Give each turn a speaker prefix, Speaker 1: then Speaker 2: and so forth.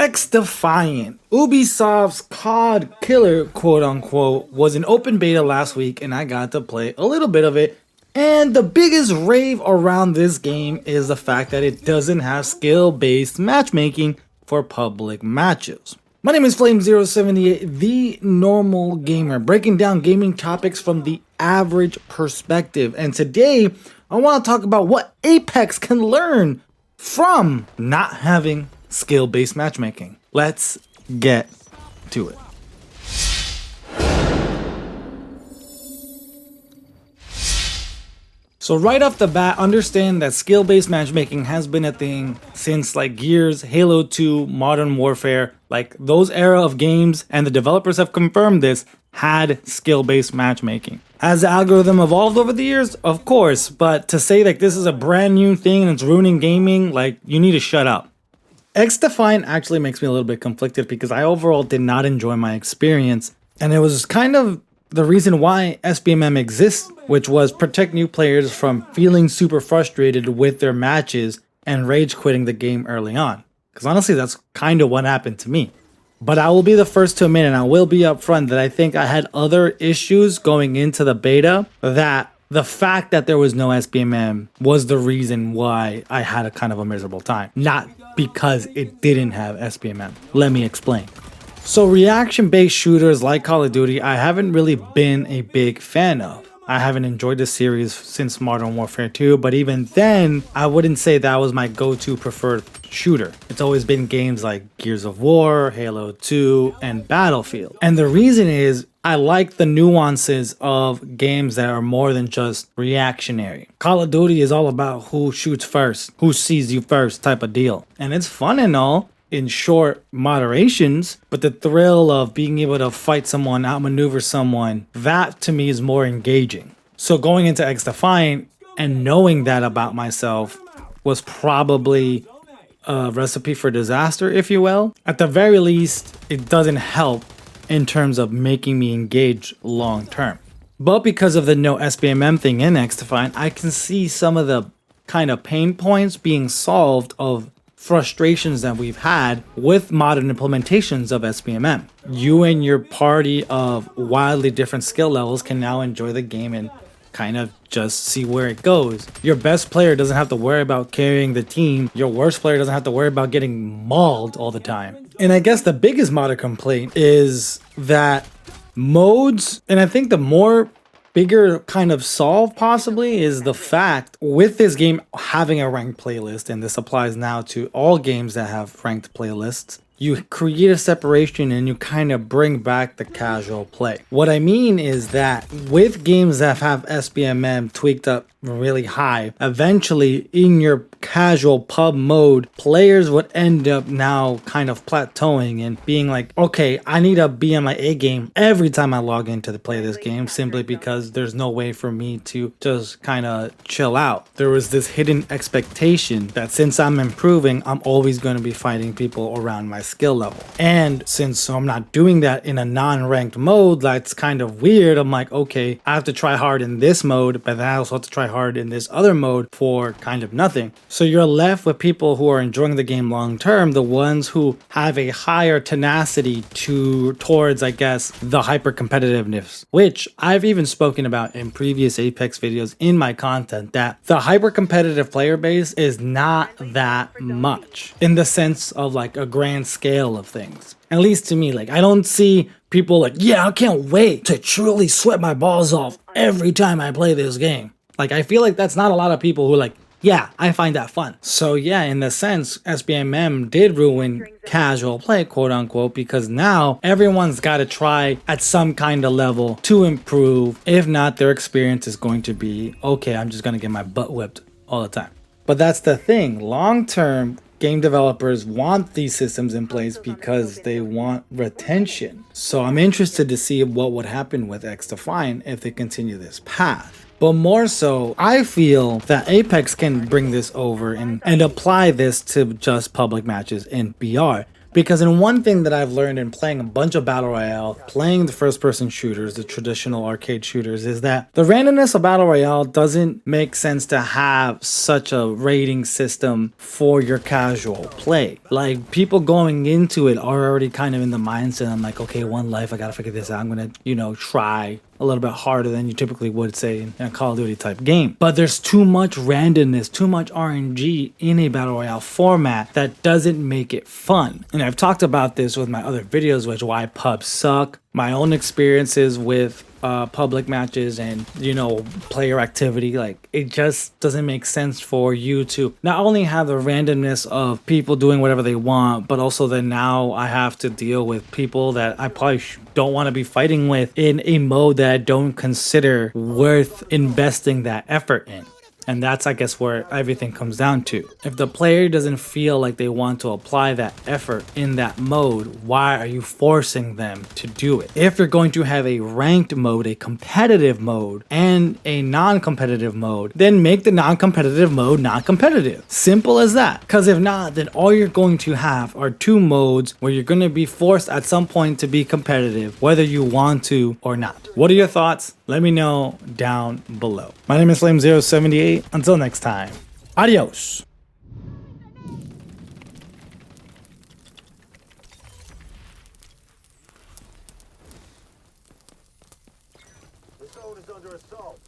Speaker 1: Xdefiant, Ubisoft's COD killer, quote unquote, was in open beta last week and I got to play a little bit of it. And the biggest rave around this game is the fact that it doesn't have skill-based matchmaking for public matches. My name is Flame078, the normal gamer, breaking down gaming topics from the average perspective. And today, I want to talk about what Apex can learn from not having skill-based matchmaking. Let's get to it. So right off the bat, understand that skill-based matchmaking has been a thing since like Gears, Halo 2, Modern Warfare, like those era of games, and the developers have confirmed this, had skill-based matchmaking. Has the algorithm evolved over the years? Of course, but to say that this is a brand new thing and it's ruining gaming, like, you need to shut up. Xdefiant actually makes me a little bit conflicted because I overall did not enjoy my experience, and it was kind of the reason why SBMM exists, which was protect new players from feeling super frustrated with their matches and rage quitting the game early on. Because honestly, that's kind of what happened to me. But I will be the first to admit, and I will be upfront, that I think I had other issues going into the beta, that the fact that there was no SBMM was the reason why I had a kind of a miserable time, not because it didn't have SBMM. Let me explain. So reaction-based shooters like Call of Duty, I haven't really been a big fan of. I haven't enjoyed the series since Modern Warfare 2, but even then, I wouldn't say that was my go-to preferred shooter. It's always been games like Gears of War, Halo 2, and Battlefield. And the reason is, I like the nuances of games that are more than just reactionary. Call of Duty is all about who shoots first, who sees you first type of deal. And it's fun and all, in short moderations, but the thrill of being able to fight someone, outmaneuver someone, that to me is more engaging. So going into Xdefiant and knowing that about myself was probably a recipe for disaster, if you will. At the very least, it doesn't help in terms of making me engage long term. But because of the no SBMM thing in Xdefiant, I can see some of the kind of pain points being solved of frustrations that we've had with modern implementations of SBMM. You and your party of wildly different skill levels can now enjoy the game and kind of just see where it goes. Your best player doesn't have to worry about carrying the team. Your worst player doesn't have to worry about getting mauled all the time. And I guess the biggest modern complaint is that modes, and I think the more bigger kind of solve possibly, is the fact with this game having a ranked playlist, and this applies now to all games that have ranked playlists, you create a separation and you kind of bring back the casual play. What I mean is that with games that have SBMM tweaked up really high, eventually in your casual pub mode, players would end up now kind of plateauing and being like, okay, I need to be on my A game every time I log in to play this game, simply because there's no way for me to just kind of chill out. There was this hidden expectation that since I'm improving, I'm always going to be fighting people around my skill level. And since I'm not doing that in a non-ranked mode, that's kind of weird. I'm like, okay, I have to try hard in this mode, but then I also have to try hard in this other mode for kind of nothing. So you're left with people who are enjoying the game long term, the ones who have a higher tenacity towards, I guess, the hyper competitiveness, which I've even spoken about in previous Apex videos in my content, that the hyper competitive player base is not that much in the sense of like a grand scale of things. At least to me, like, I don't see people like, yeah, I can't wait to truly sweat my balls off every time I play this game. Like, I feel like that's not a lot of people who are like, yeah, I find that fun. So yeah, in the sense, SBMM did ruin casual play, quote unquote, because now everyone's got to try at some kind of level to improve. If not, their experience is going to be, okay, I'm just going to get my butt whipped all the time. But that's the thing. Long term, game developers want these systems in place because they want retention. So I'm interested to see what would happen with Xdefiant if they continue this path. But more so, I feel that Apex can bring this over and apply this to just public matches in BR. Because in one thing that I've learned in playing a bunch of Battle Royale, playing the first person shooters, the traditional arcade shooters, is that the randomness of Battle Royale doesn't make sense to have such a rating system for your casual play. Like, people going into it are already kind of in the mindset, I'm like, okay, one life, I gotta figure this out. I'm gonna, try a little bit harder than you typically would say in a Call of Duty type game. But there's too much randomness, too much RNG in a Battle Royale format that doesn't make it fun. And I've talked about this with my other videos, which why pubs suck, my own experiences with public matches and player activity. Like, it just doesn't make sense for you to not only have the randomness of people doing whatever they want, but also then now I have to deal with people that I probably don't want to be fighting with in a mode that I don't consider worth investing that effort in. And that's, I guess, where everything comes down to. If the player doesn't feel like they want to apply that effort in that mode, why are you forcing them to do it? If you're going to have a ranked mode, a competitive mode, and a non-competitive mode, then make the non-competitive mode non-competitive. Simple as that. Because if not, then all you're going to have are two modes where you're going to be forced at some point to be competitive, whether you want to or not. What are your thoughts? Let me know down below. My name is Flame078. Until next time, adios.
Speaker 2: The zone is under assault.